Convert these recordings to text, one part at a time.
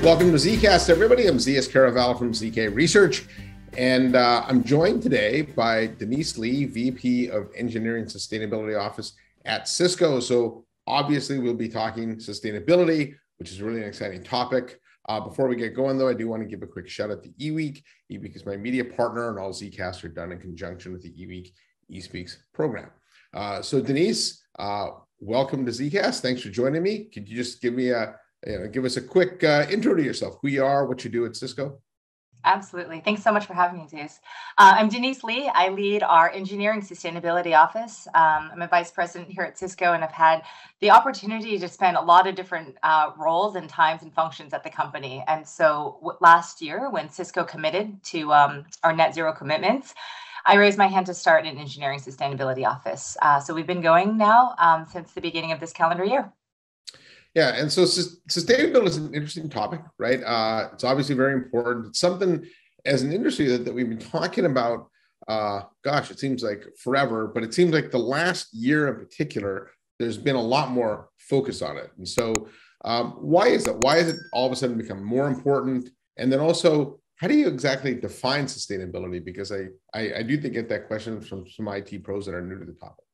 Welcome to ZKast, everybody. I'm Zeus Caraval from ZK Research, and I'm joined today by Denise Lee, VP of Engineering Sustainability Office at Cisco. So obviously we'll be talking sustainability, which is really an exciting topic. Before we get going, though, I do want to give a quick shout out to eWeek. eWeek is my media partner, and all ZKasts are done in conjunction with the eWeek eSpeaks program. So Denise, welcome to ZKast. Thanks for joining me. Could you just give me give us a quick intro to yourself, who you are, what you do at Cisco? Absolutely. Thanks so much for having me, Zeus. I'm Denise Lee. I lead our engineering sustainability office. I'm a vice president here at Cisco, and I've had the opportunity to spend a lot of different roles and times and functions at the company. And so last year, when Cisco committed to our net zero commitments, I raised my hand to start an engineering sustainability office. So we've been going now since the beginning of this calendar year. Yeah, and so sustainability is an interesting topic, right? It's obviously very important. It's something as an industry that we've been talking about, it seems like forever, but it seems like the last year in particular, there's been a lot more focus on it. And so why is that? Why has it all of a sudden become more important? And then also, how do you exactly define sustainability? Because I do get that question from some IT pros that are new to the topic.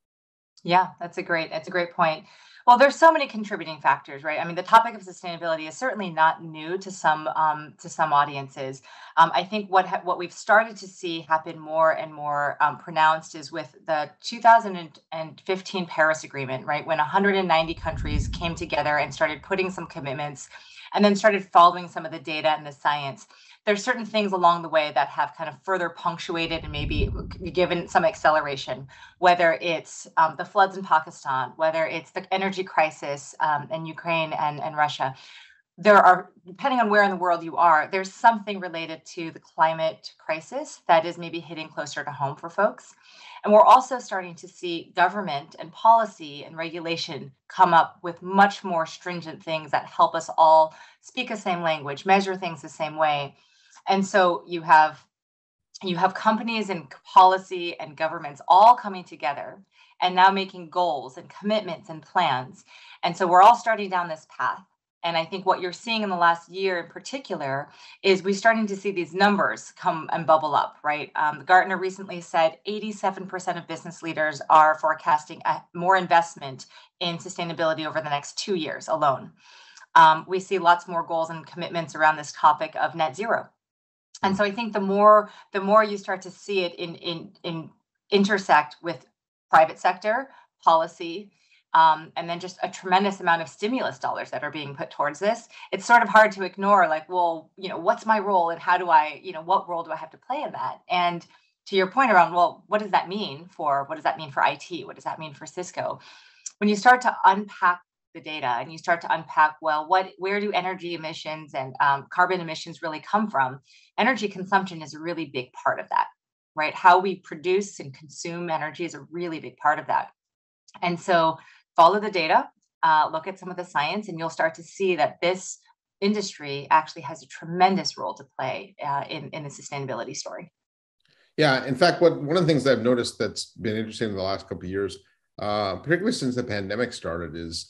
Yeah, that's a great point. Well, there's so many contributing factors, right? I mean, the topic of sustainability is certainly not new to some audiences. I think what we've started to see happen more and more pronounced is with the 2015 Paris Agreement, right? When 190 countries came together and started putting some commitments and then started following some of the data and the science. There's certain things along the way that have kind of further punctuated and maybe given some acceleration, whether it's the floods in Pakistan, whether it's the energy crisis in Ukraine and Russia. There are, depending on where in the world you are, there's something related to the climate crisis that is maybe hitting closer to home for folks. And we're also starting to see government and policy and regulation come up with much more stringent things that help us all speak the same language, measure things the same way. And so you have companies and policy and governments all coming together and now making goals and commitments and plans. And so we're all starting down this path. And I think what you're seeing in the last year in particular is we're starting to see these numbers come and bubble up, right? Gartner recently said 87% of business leaders are forecasting more investment in sustainability over the next 2 years alone. We see lots more goals and commitments around this topic of net zero. And so I think the more you start to see it in intersect with private sector policy, and then just a tremendous amount of stimulus dollars that are being put towards this, it's sort of hard to ignore, like, well, what's my role and how do I, what role do I have to play in that? And to your point around, well, what does that mean for IT? What does that mean for Cisco? When you start to unpack the data and you start to unpack, well, where do energy emissions and carbon emissions really come from? Energy consumption is a really big part of that, right? How we produce and consume energy is a really big part of that. And so follow the data, look at some of the science, and you'll start to see that this industry actually has a tremendous role to play in the sustainability story. Yeah, in fact, one of the things that I've noticed that's been interesting in the last couple of years, particularly since the pandemic started, is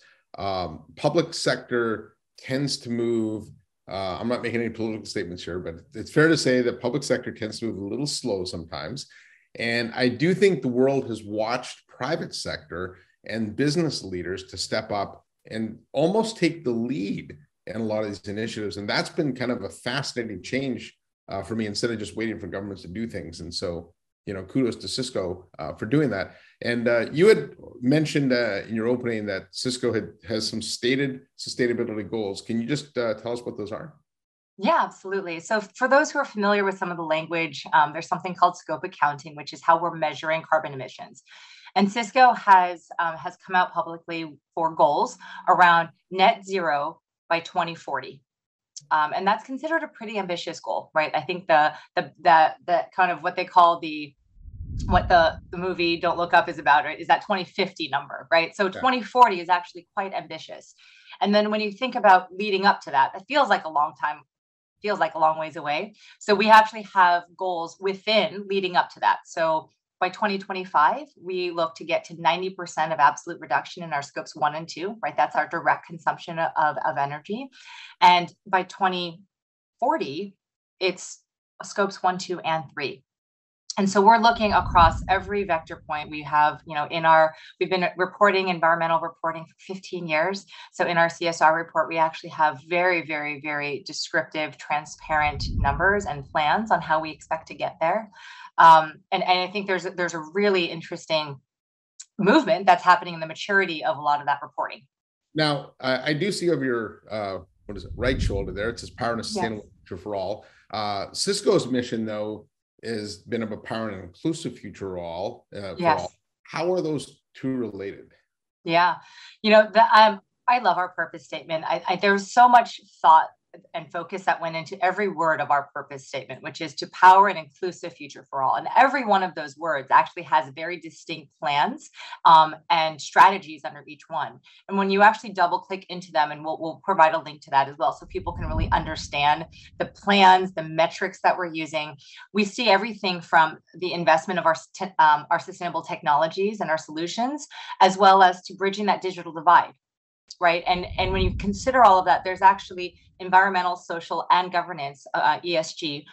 public sector tends to move. I'm not making any political statements here, but it's fair to say that public sector tends to move a little slow sometimes. And I do think the world has watched private sector and business leaders to step up and almost take the lead in a lot of these initiatives. And that's been kind of a fascinating change for me, instead of just waiting for governments to do things. And so, kudos to Cisco for doing that. And you had mentioned in your opening that Cisco has some stated sustainability goals. Can you just tell us what those are? Yeah, absolutely. So for those who are familiar with some of the language, there's something called scope accounting, which is how we're measuring carbon emissions. And Cisco has come out publicly for goals around net zero by 2040. And that's considered a pretty ambitious goal, right? I think the kind of what they call what the movie Don't Look Up is about, right, is that 2050 number, right? So 2040 is actually quite ambitious. And then when you think about leading up to that, it feels like a long time, feels like a long ways away. So we actually have goals within leading up to that. So by 2025, we look to get to 90% of absolute reduction in our scopes 1 and 2, right? That's our direct consumption of energy. And by 2040, it's scopes 1, 2, and 3. And so we're looking across every vector point we have, we've been reporting environmental reporting for 15 years. So in our CSR report, we actually have very, very, very descriptive, transparent numbers and plans on how we expect to get there. And I think there's a really interesting movement that's happening in the maturity of a lot of that reporting. Now, I do see over your, right shoulder there, it says Power and a Sustainable Future for All. Cisco's mission, though, has been about powering an inclusive future for all. How are those two related? Yeah, I love our purpose statement. There's so much thought and focus that went into every word of our purpose statement, which is to power an inclusive future for all. And every one of those words actually has very distinct plans and strategies under each one. And when you actually double click into them, and we'll provide a link to that as well, so people can really understand the plans, the metrics that we're using. We see everything from the investment of our sustainable technologies and our solutions, as well as to bridging that digital divide. Right. And when you consider all of that, there's actually environmental, social, and governance, ESG,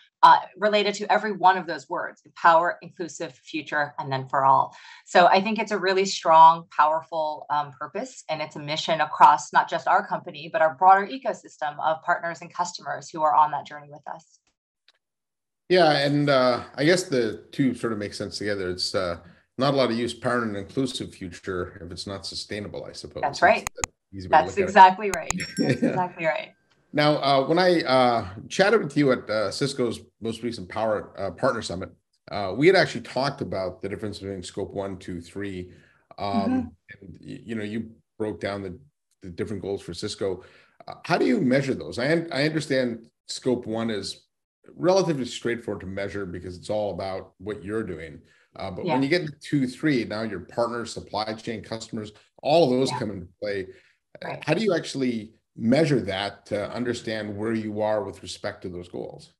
related to every one of those words: power, inclusive, future, and then for all. So I think it's a really strong, powerful purpose, and it's a mission across not just our company, but our broader ecosystem of partners and customers who are on that journey with us. Yeah, and I guess the two sort of make sense together. It's not a lot of use powering an inclusive future if it's not sustainable, I suppose. That's right. That's exactly right. That's exactly right. Now, when I chatted with you at Cisco's most recent Partner Summit, we had actually talked about the difference between scope 1, 2, 3. And, you broke down the different goals for Cisco. How do you measure those? I understand scope 1 is relatively straightforward to measure because it's all about what you're doing. But when you get to 2, 3, now your partners, supply chain, customers, all of those come into play. Right. How do you actually measure that to understand where you are with respect to those goals?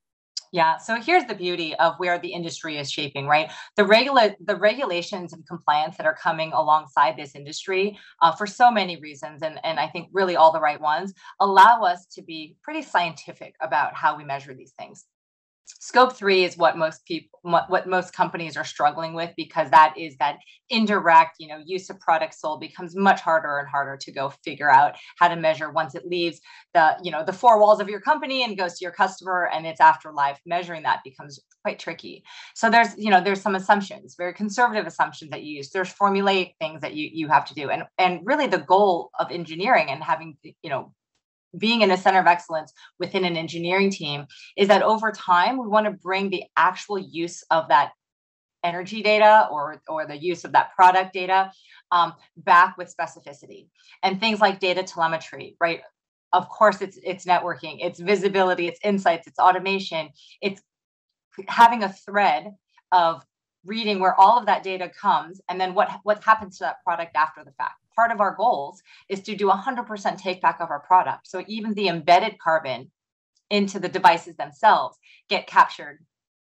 Yeah, so here's the beauty of where the industry is shaping, right? The regulations and compliance that are coming alongside this industry for so many reasons, and I think really all the right ones, allow us to be pretty scientific about how we measure these things. Scope 3 is what most companies are struggling with, because that is that indirect, use of products sold becomes much harder and harder to go figure out how to measure once it leaves the four walls of your company and goes to your customer, and its afterlife. Measuring that becomes quite tricky. So there's some assumptions, very conservative assumptions that you use. There's formulaic things that you have to do, and really the goal of engineering and having being in a center of excellence within an engineering team is that over time, we want to bring the actual use of that energy data or the use of that product data back with specificity. And things like data telemetry, right? Of course, it's networking, it's visibility, it's insights, it's automation, it's having a thread of reading where all of that data comes, and then what happens to that product after the fact. Part of our goals is to do 100% take back of our product. So even the embedded carbon into the devices themselves get captured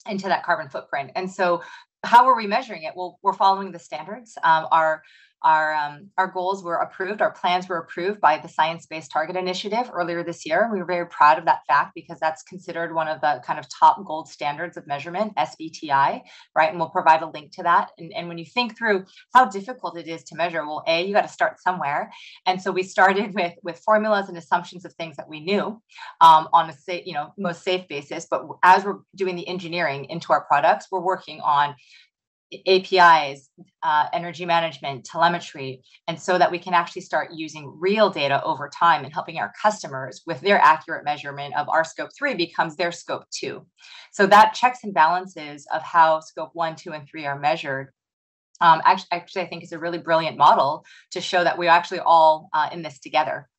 into that carbon footprint. And so how are we measuring it? Well, we're following the standards. Our goals were approved, our plans were approved by the Science Based Target Initiative earlier this year. We were very proud of that fact because that's considered one of the kind of top gold standards of measurement, SBTI, right? And we'll provide a link to that. And when you think through how difficult it is to measure, well, you got to start somewhere. And so we started with formulas and assumptions of things that we knew on a most safe basis. But as we're doing the engineering into our products, we're working on APIs, energy management, telemetry, and so that we can actually start using real data over time and helping our customers with their accurate measurement of our scope 3 becomes their scope 2. So that checks and balances of how scope 1, 2, and 3 are measured. Actually, I think is a really brilliant model to show that we're actually all in this together.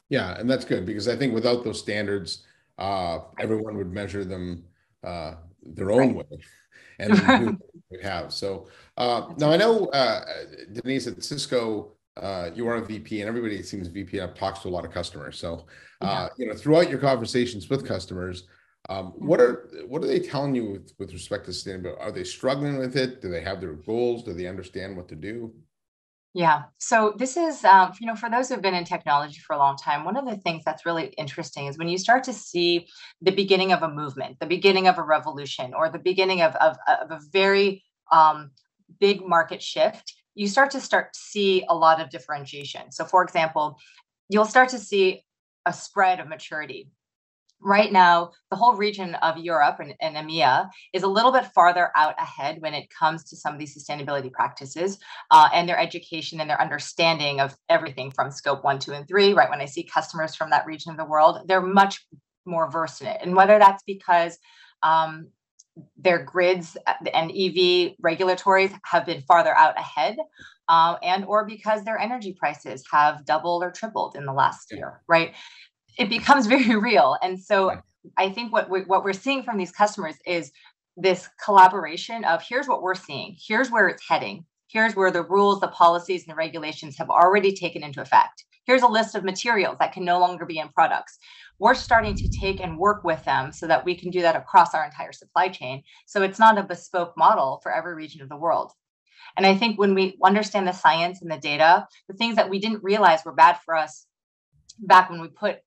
Yeah, and that's good because I think without those standards, everyone would measure them their own way. And we have. So now I know, Denise, at Cisco, you are a VP, and everybody that seems VP talks to a lot of customers. So, throughout your conversations with customers, What are they telling you with respect to sustainability? Are they struggling with it? Do they have their goals? Do they understand what to do? Yeah. So this is, for those who've been in technology for a long time, one of the things that's really interesting is when you start to see the beginning of a movement, the beginning of a revolution, or the beginning of a very big market shift, you start to see a lot of differentiation. So, for example, you'll start to see a spread of maturity. Right now, the whole region of Europe and EMEA is a little bit farther out ahead when it comes to some of these sustainability practices and their education and their understanding of everything from scope 1, 2, and 3. Right. When I see customers from that region of the world, they're much more versed in it. And whether that's because their grids and EV regulatories have been farther out ahead, and or because their energy prices have doubled or tripled in the last year, right? It becomes very real. And so I think what we're seeing from these customers is this collaboration of here's what we're seeing, here's where it's heading, here's where the rules, the policies, and the regulations have already taken into effect. Here's a list of materials that can no longer be in products. We're starting to take and work with them so that we can do that across our entire supply chain. So it's not a bespoke model for every region of the world. And I think when we understand the science and the data, the things that we didn't realize were bad for us back when we put,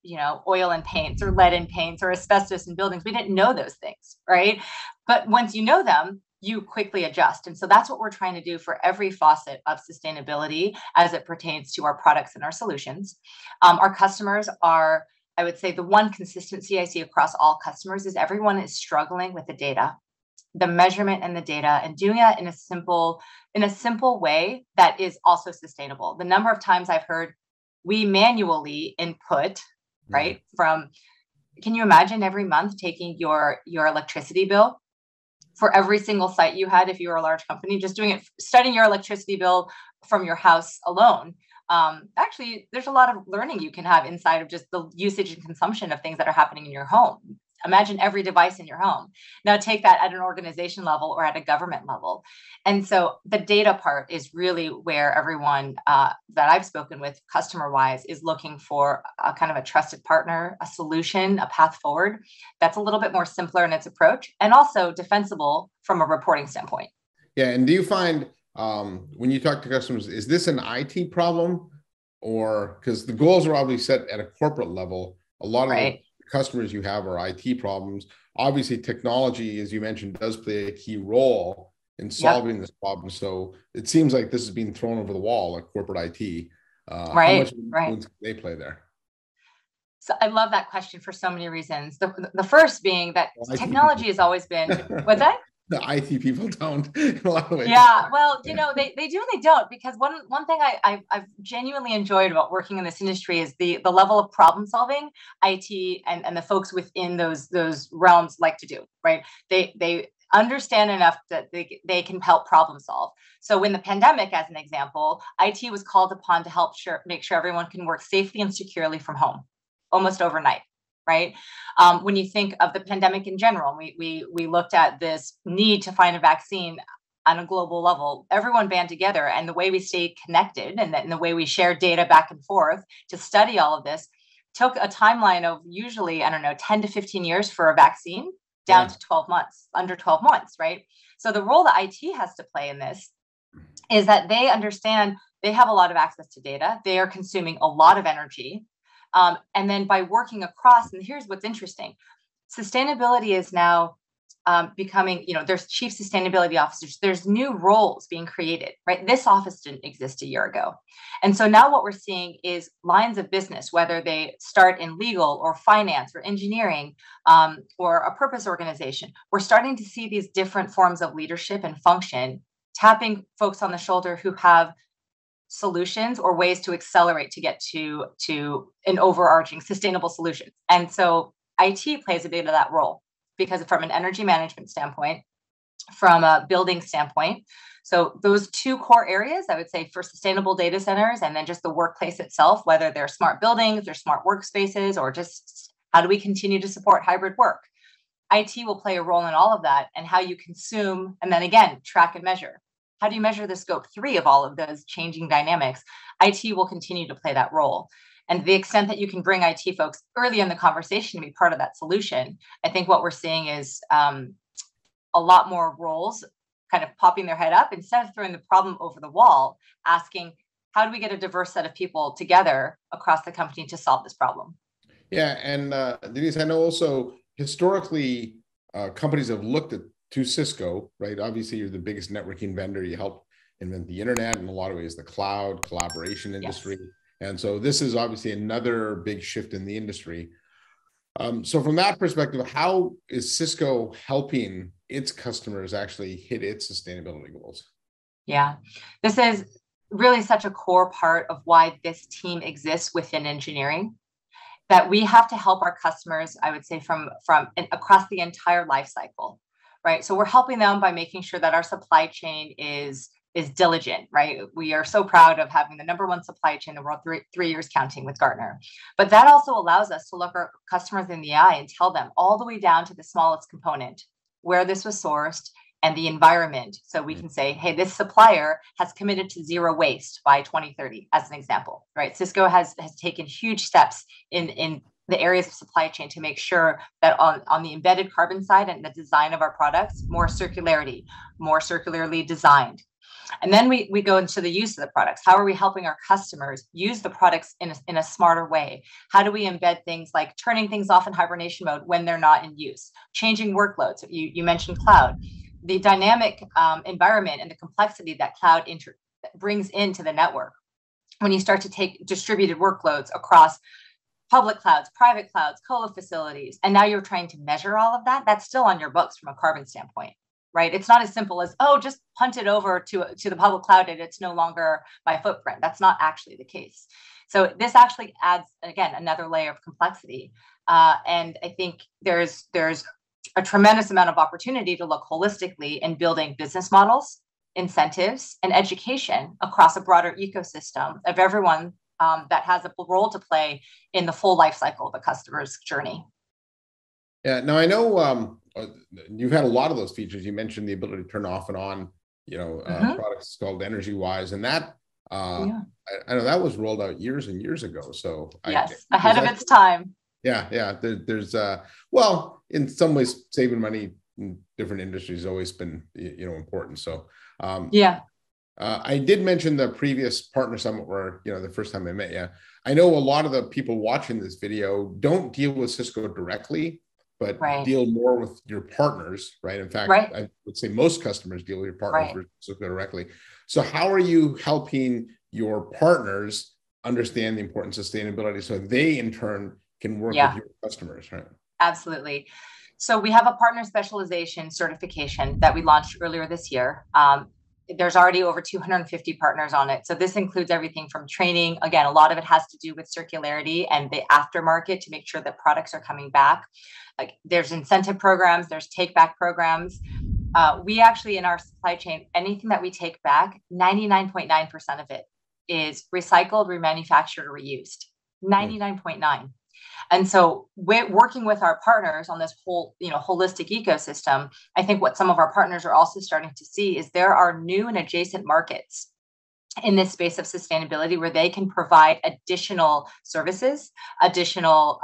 oil in paints or lead in paints or asbestos in buildings, we didn't know those things, right? But once you know them, you quickly adjust. And so that's what we're trying to do for every facet of sustainability as it pertains to our products and our solutions. Our customers are, I would say, the one consistency I see across all customers is everyone is struggling with the data, the measurement and the data, and doing it in a simple way that is also sustainable. The number of times I've heard we manually input, right? Can you imagine every month taking your electricity bill for every single site you had if you were a large company, just studying your electricity bill from your house alone? Actually, there's a lot of learning you can have inside of just the usage and consumption of things that are happening in your home. Imagine every device in your home. Now take that at an organization level or at a government level. And so the data part is really where everyone that I've spoken with customer-wise is looking for a kind of a trusted partner, a solution, a path forward that's a little bit more simpler in its approach and also defensible from a reporting standpoint. Yeah. And do you find when you talk to customers, is this an IT problem? Or because the goals are obviously set at a corporate level, a lot of the customers you have are IT problems. Obviously, technology, as you mentioned, does play a key role in solving this problem. So it seems like this is being thrown over the wall at corporate IT. How much influence can they play there? So I love that question for so many reasons. The first being that technology has always been, what's that? The IT people don't in a lot of ways. Yeah, well, they do and they don't, because one thing I've genuinely enjoyed about working in this industry is the level of problem solving IT and the folks within those realms like to do, right? They understand enough that they can help problem solve. So when the pandemic, as an example, IT was called upon to help make sure everyone can work safely and securely from home almost overnight. Right. When you think of the pandemic in general, we looked at this need to find a vaccine on a global level. Everyone band together, and the way we stayed connected and the way we shared data back and forth to study all of this took a timeline of usually, 10 to 15 years for a vaccine down to 12 months, under 12 months. Right. So the role that IT has to play in this is that they understand they have a lot of access to data. They are consuming a lot of energy. And then by working across, and here's what's interesting, sustainability is now becoming, there's chief sustainability officers, there's new roles being created, right? This office didn't exist a year ago. And so now what we're seeing is lines of business, whether they start in legal or finance or engineering or a purpose organization, we're starting to see these different forms of leadership and function, tapping folks on the shoulder who have solutions or ways to accelerate to get to an overarching sustainable solution. And so IT plays a bit of that role, because from an energy management standpoint, from a building standpoint, so those two core areas, I would say, for sustainable data centers, and then just the workplace itself, whether they're smart buildings or smart workspaces, or just how do we continue to support hybrid work, IT will play a role in all of that, and how you consume, and then again, track and measure. How do you measure the scope 3 of all of those changing dynamics? IT will continue to play that role. And to the extent that you can bring IT folks early in the conversation to be part of that solution, I think what we're seeing is a lot more roles kind of popping their head up instead of throwing the problem over the wall, asking, how do we get a diverse set of people together across the company to solve this problem? Yeah, and Denise, I know also historically companies have looked to Cisco, right? Obviously, you're the biggest networking vendor. You help invent the internet, in a lot of ways, the cloud collaboration industry. Yes. And so this is obviously another big shift in the industry. So from that perspective, how is Cisco helping its customers actually hit its sustainability goals? Yeah, this is really such a core part of why this team exists within engineering, that we have to help our customers, I would say, from across the entire life cycle, right? So we're helping them by making sure that our supply chain is diligent, right? We are so proud of having the #1 supply chain in the world, three years counting with Gartner. But that also allows us to look our customers in the eye and tell them all the way down to the smallest component, where this was sourced, and the environment. So we can say, hey, this supplier has committed to zero waste by 2030, as an example, right? Cisco has taken huge steps in the areas of supply chain to make sure that on the embedded carbon side and the design of our products, more circularity, more circularly designed. And then we go into the use of the products. How are we helping our customers use the products in a smarter way? How do we embed things like turning things off in hibernation mode when they're not in use? Changing workloads. You mentioned cloud. The dynamic environment and the complexity that cloud brings into the network. When you start to take distributed workloads across public clouds, private clouds, colo facilities, and now you're trying to measure all of that, that's still on your books from a carbon standpoint, right? It's not as simple as, oh, just punt it over to the public cloud and it's no longer my footprint. That's not actually the case. So this actually adds, again, another layer of complexity. And I think there's a tremendous amount of opportunity to look holistically in building business models, incentives, and education across a broader ecosystem of everyone that has a role to play in the full life cycle of a customer's journey. Yeah, now I know you've had a lot of those features. You mentioned the ability to turn off and on, products called EnergyWise, and that I know that was rolled out years and years ago. So yes, ahead of its time. Yeah. There's well, in some ways, saving money in different industries has always been, important. So I did mention the previous partner summit where, the first time I met you. I know a lot of the people watching this video don't deal with Cisco directly, but deal more with your partners, right? In fact, I would say most customers deal with your partners with Cisco directly. So how are you helping your partners understand the importance of sustainability so they in turn can work with your customers, right? Absolutely. So we have a partner specialization certification that we launched earlier this year. There's already over 250 partners on it. So this includes everything from training. Again, a lot of it has to do with circularity and the aftermarket to make sure that products are coming back. Like there's incentive programs, there's take back programs. We actually, in our supply chain, anything that we take back, 99.9% of it is recycled, remanufactured, or reused. 99.9. And so we're working with our partners on this whole, holistic ecosystem. I think what some of our partners are also starting to see is there are new and adjacent markets in this space of sustainability where they can provide additional services, additional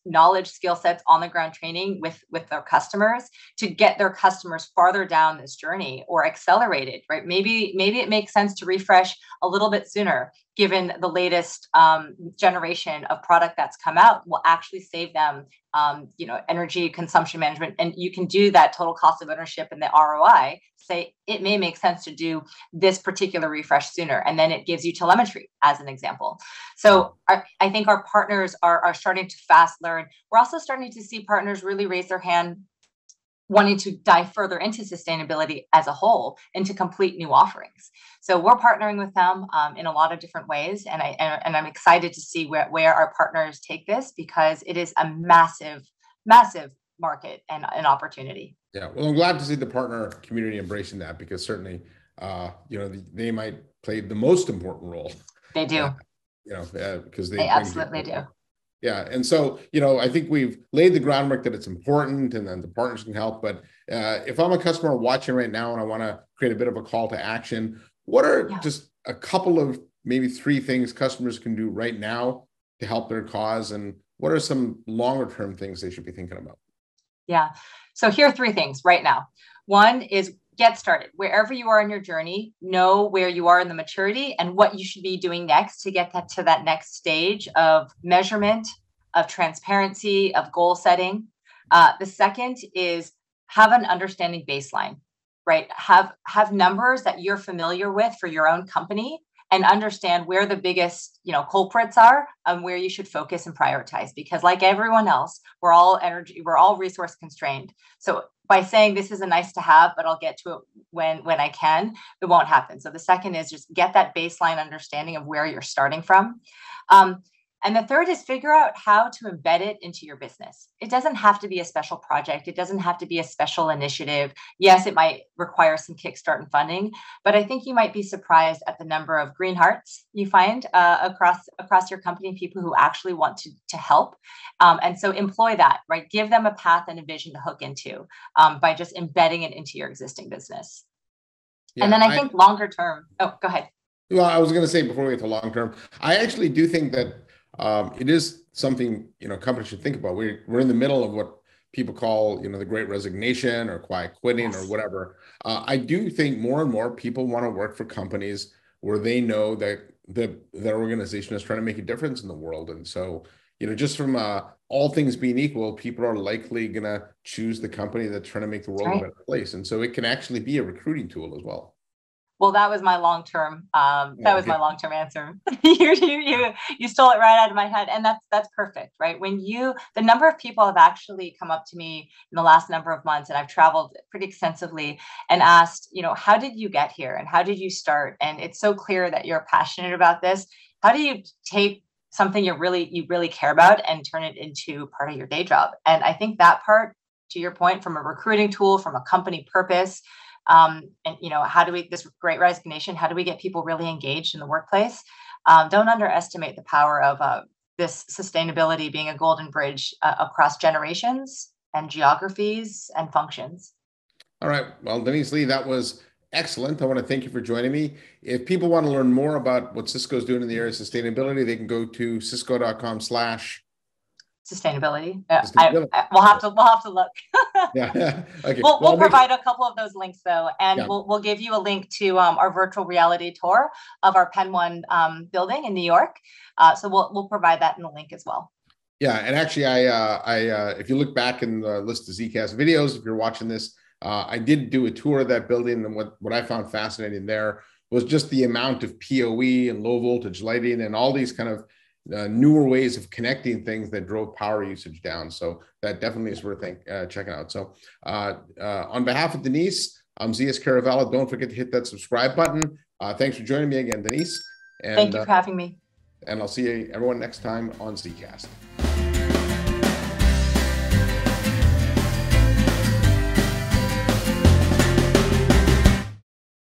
knowledge, skill sets, on the ground training with their customers to get their customers farther down this journey or accelerate it, right? Maybe it makes sense to refresh a little bit sooner, given the latest generation of product that's come out will actually save them, energy consumption management. And you can do that total cost of ownership and the ROI, say it may make sense to do this particular refresh sooner. And then it gives you telemetry as an example. So I think our partners are starting to fast learn. We're also starting to see partners really raise their hand wanting to dive further into sustainability as a whole and to complete new offerings. So we're partnering with them in a lot of different ways. And I'm excited to see where our partners take this because it is a massive, massive market and an opportunity. Yeah. Well, I'm glad to see the partner community embracing that because certainly, they might play the most important role. They do. Because they absolutely do. Yeah. And so, I think we've laid the groundwork that it's important and then the partners can help. But if I'm a customer watching right now and I want to create a bit of a call to action, what are just a couple of maybe 3 things customers can do right now to help their cause, and what are some longer term things they should be thinking about? Yeah. So here are three things right now. One is get started. Wherever you are in your journey, know where you are in the maturity and what you should be doing next to get to that next stage of measurement, of transparency, of goal setting. The second is have an understanding baseline, right? Have numbers that you're familiar with for your own company, and understand where the biggest, culprits are and where you should focus and prioritize. Because like everyone else, we're all resource constrained. So by saying this is a nice to have, but I'll get to it when I can, it won't happen. So the second is just get that baseline understanding of where you're starting from. And the third is figure out how to embed it into your business. It doesn't have to be a special project. It doesn't have to be a special initiative. Yes, it might require some kickstart and funding, but I think you might be surprised at the number of green hearts you find across your company, people who actually want to help. And so employ that, right? Give them a path and a vision to hook into by just embedding it into your existing business. Yeah, and then I think longer term, go ahead. Well, I was going to say before we get to long term, I actually do think that it is something, companies should think about. We're in the middle of what people call, the great resignation or quiet quitting, yes, or whatever. I do think more and more people want to work for companies where they know that their organization is trying to make a difference in the world. And so, just from all things being equal, people are likely going to choose the company that's trying to make the world a better place. And so it can actually be a recruiting tool as well. Well, that was my long-term. My long-term answer. You stole it right out of my head, and that's perfect, right? The number of people have actually come up to me in the last number of months, and I've traveled pretty extensively, and asked, how did you get here, and how did you start? And it's so clear that you're passionate about this. How do you take something you really care about and turn it into part of your day job? And I think that part, to your point, from a recruiting tool, from a company purpose. And how do we, this great resignation, how do we get people really engaged in the workplace? Don't underestimate the power of this sustainability being a golden bridge across generations and geographies and functions. All right. Well, Denise Lee, that was excellent. I want to thank you for joining me. If people want to learn more about what Cisco is doing in the area of sustainability, they can go to cisco.com/sustainability. We'll have to look. Yeah. Okay. We'll provide a couple of those links though, and yeah, we'll give you a link to our virtual reality tour of our Penn 1 building in New York. So we'll provide that in the link as well. Yeah, and actually, if you look back in the list of ZKast videos, if you're watching this, I did do a tour of that building, and what I found fascinating there was just the amount of PoE and low voltage lighting and all these kind of newer ways of connecting things that drove power usage down. So that definitely is worth checking out. So on behalf of Denise, I'm ZS Caravella. Don't forget to hit that subscribe button. Thanks for joining me again, Denise. And thank you for having me. And I'll see everyone next time on ZKast.